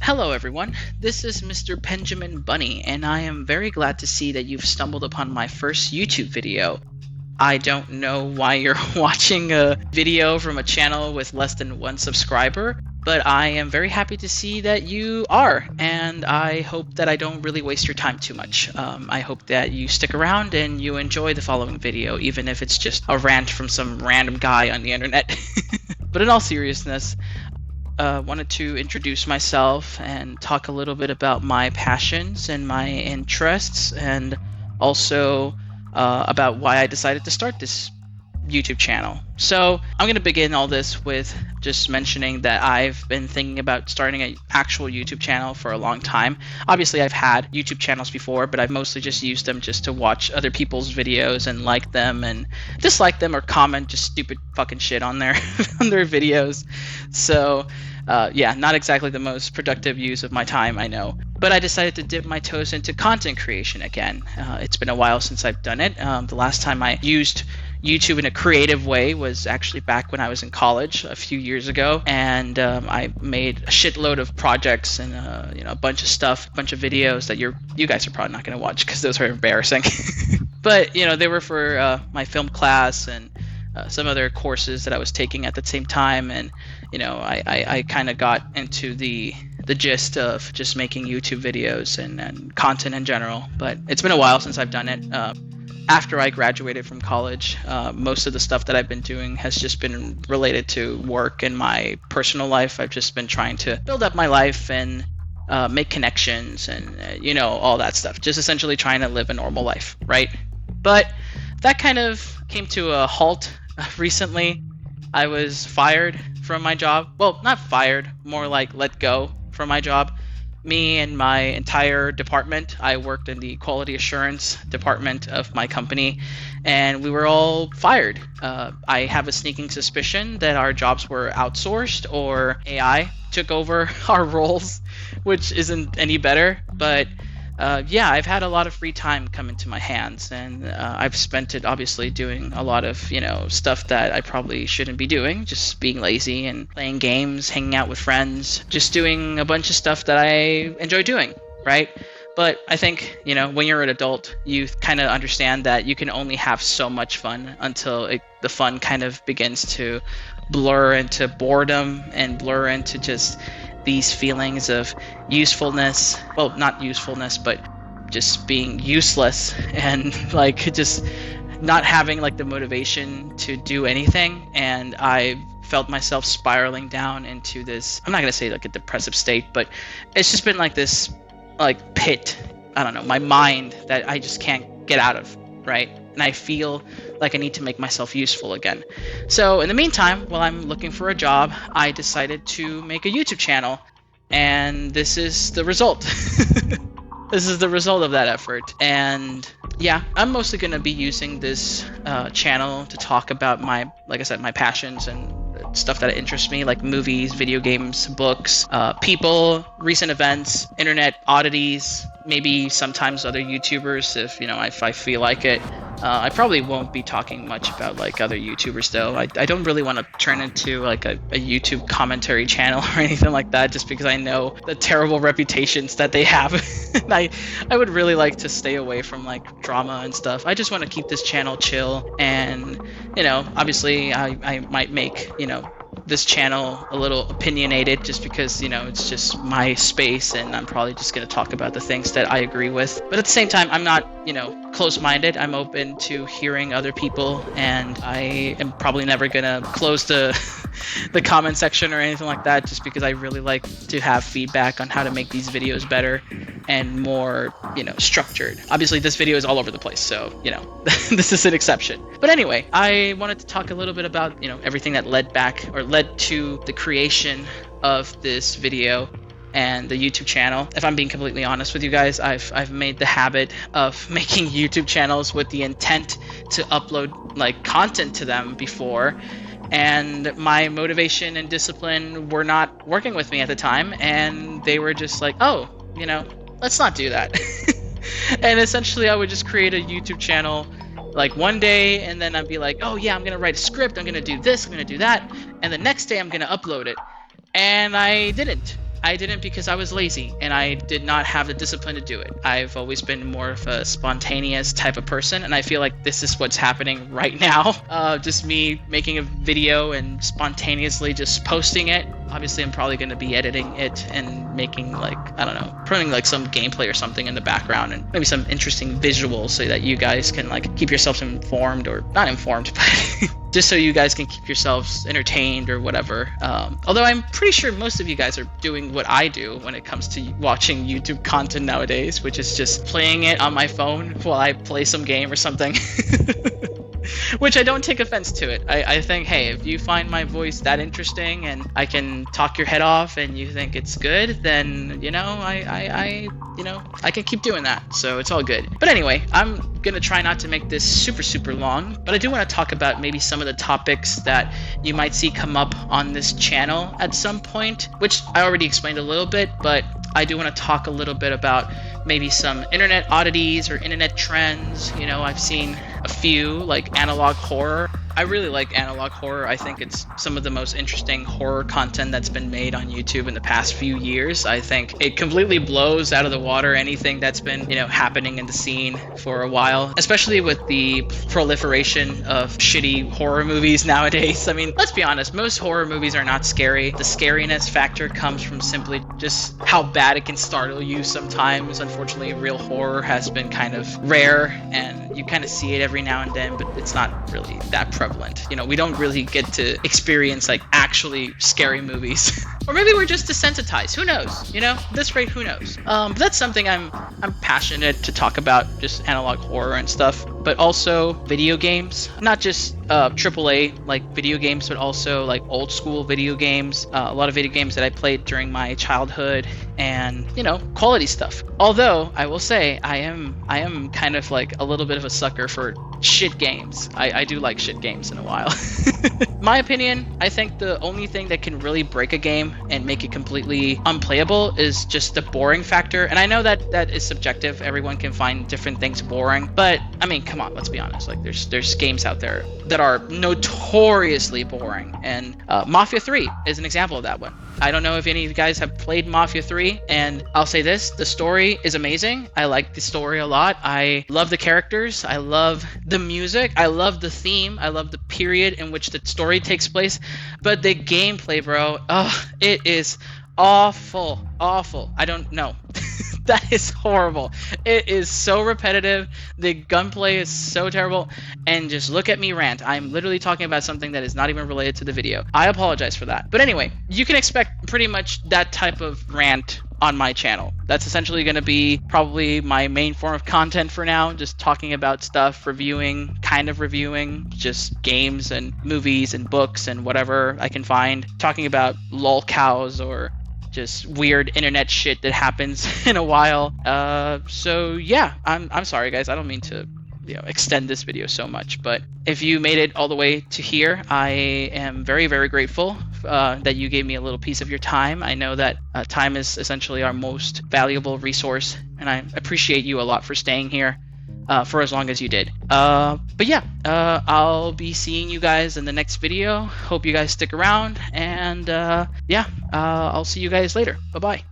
Hello, everyone. This is Mr. Benjamin Bunny, and I am very glad to see that you've stumbled upon my first YouTube video. I don't know why you're watching a video from a channel with less than one subscriber, but I am very happy to see that you are, and I hope that I don't really waste your time too much. I hope that you stick around and you enjoy the following video, even if it's just a rant from some random guy on the internet. But in all seriousness, wanted to introduce myself and talk a little bit about my passions and my interests, and also about why I decided to start this YouTube channel. So I'm going to begin all this with just mentioning that I've been thinking about starting an actual YouTube channel for a long time. Obviously, I've had YouTube channels before, but I've mostly just used them just to watch other people's videos and like them and dislike them or comment just stupid fucking shit on their on their videos. So yeah, not exactly the most productive use of my time, I know. But I decided to dip my toes into content creation again. It's been a while since I've done it. The last time I used YouTube in a creative way was actually back when I was in college a few years ago, and I made a shitload of projects and a bunch of stuff, a bunch of videos that you guys are probably not going to watch because those are embarrassing. But they were for my film class and some other courses that I was taking at the same time, and I kind of got into the gist of just making YouTube videos and content in general. But it's been a while since I've done it. After I graduated from college, most of the stuff that I've been doing has just been related to work and my personal life. I've just been trying to build up my life and make connections and all that stuff. Just essentially trying to live a normal life, right? But that kind of came to a halt recently. I was fired from my job. Well, not fired, more like let go from my job. Me and my entire department, I worked in the quality assurance department of my company, and we were all fired. I have a sneaking suspicion that our jobs were outsourced or AI took over our roles, which isn't any better. But yeah, I've had a lot of free time come into my hands, and I've spent it obviously doing a lot of stuff that I probably shouldn't be doing, just being lazy and playing games, hanging out with friends, just doing a bunch of stuff that I enjoy doing, right? But I think when you're an adult, you kind of understand that you can only have so much fun until the fun kind of begins to blur into boredom and blur into just these feelings of usefulness. Well, not usefulness, but just being useless and like just not having like the motivation to do anything. And I felt myself spiraling down into this, I'm not going to say like a depressive state, but it's just been like this like pit, I don't know, my mind that I just can't get out of, right? And I feel like I need to make myself useful again. So in the meantime, while I'm looking for a job, I decided to make a YouTube channel, and this is the result. This is the result of that effort. And yeah, I'm mostly going to be using this channel to talk about like I said, my passions and stuff that interests me, like movies, video games, books, people, recent events, internet oddities, maybe sometimes other YouTubers if I feel like it. I probably won't be talking much about like other YouTubers though. I don't really want to turn into like a YouTube commentary channel or anything like that, just because I know the terrible reputations that they have. And I would really like to stay away from like drama and stuff. I just want to keep this channel chill, and obviously I might make this channel a little opinionated, just because it's just my space, and I'm probably just going to talk about the things that I agree with. But at the same time, I'm not close-minded. I'm open to hearing other people, and I am probably never going to close the the comment section or anything like that, just because I really like to have feedback on how to make these videos better and more structured. Obviously this video is all over the place, so this is an exception. But anyway, I wanted to talk a little bit about everything that led to the creation of this video and the YouTube channel. If I'm being completely honest with you guys, I've made the habit of making YouTube channels with the intent to upload like content to them before, and my motivation and discipline were not working with me at the time, and they were just like, oh, let's not do that. And essentially I would just create a YouTube channel like one day, and then I'd be like, oh yeah, I'm gonna write a script, I'm gonna do this, I'm gonna do that, and the next day I'm gonna upload it. And I didn't. I didn't because I was lazy and I did not have the discipline to do it. I've always been more of a spontaneous type of person, and I feel like this is what's happening right now. Just me making a video and spontaneously just posting it. Obviously, I'm probably going to be editing it and making, like, I don't know, putting like some gameplay or something in the background and maybe some interesting visuals so that you guys can like keep yourselves informed, or not informed, but just so you guys can keep yourselves entertained or whatever. Although I'm pretty sure most of you guys are doing what I do when it comes to watching YouTube content nowadays, which is just playing it on my phone while I play some game or something. Which I don't take offense to it. I think, hey, if you find my voice that interesting and I can talk your head off and you think it's good, then, you know, I can keep doing that. So it's all good. But anyway, I'm gonna try not to make this super long, but I do want to talk about maybe some of the topics that you might see come up on this channel at some point, which I already explained a little bit, but I do want to talk a little bit about maybe some internet oddities or internet trends. You know, I've seen a few, like analog horror. I really like analog horror. I think it's some of the most interesting horror content that's been made on YouTube in the past few years. I think it completely blows out of the water anything that's been, you know, happening in the scene for a while, especially with the proliferation of shitty horror movies nowadays. I mean, let's be honest, most horror movies are not scary. The scariness factor comes from simply just how bad it can startle you sometimes. Unfortunately, real horror has been kind of rare, and you kind of see it every now and then, but it's not really that prevalent. You know, we don't really get to experience like actually scary movies. Or maybe we're just desensitized. Who knows? You know, at this rate, who knows? But that's something I'm passionate to talk about, just analog horror and stuff. But also video games, not just AAA like video games, but also like old school video games. A lot of video games that I played during my childhood, and, you know, quality stuff. Although I will say I am kind of like a little bit of a sucker for shit games. I do like shit games in a while. My opinion, I think the only thing that can really break a game and make it completely unplayable is just the boring factor. And I know that that is subjective. Everyone can find different things boring, but I mean, come on, let's be honest. Like there's games out there that are notoriously boring, and Mafia 3 is an example of that one. I don't know if any of you guys have played Mafia 3, and I'll say this, the story is amazing. I like the story a lot. I love the characters. I love the music. I love the theme. I love the period in which the story takes place. But the gameplay, bro, it is awful. I don't know. That is horrible. It is so repetitive. The gunplay is so terrible. And just look at me rant. I'm literally talking about something that is not even related to the video. I apologize for that. But anyway, you can expect pretty much that type of rant on my channel. That's essentially going to be probably my main form of content for now. Just talking about stuff, reviewing just games and movies and books and whatever I can find. Talking about lolcows or just weird internet shit that happens in a while. So yeah, I'm sorry guys, I don't mean to, you know, extend this video so much, but if you made it all the way to here, I am very grateful that you gave me a little piece of your time. I know that time is essentially our most valuable resource, and I appreciate you a lot for staying here for as long as you did. But yeah, I'll be seeing you guys in the next video. Hope you guys stick around, and yeah, I'll see you guys later. Bye-bye.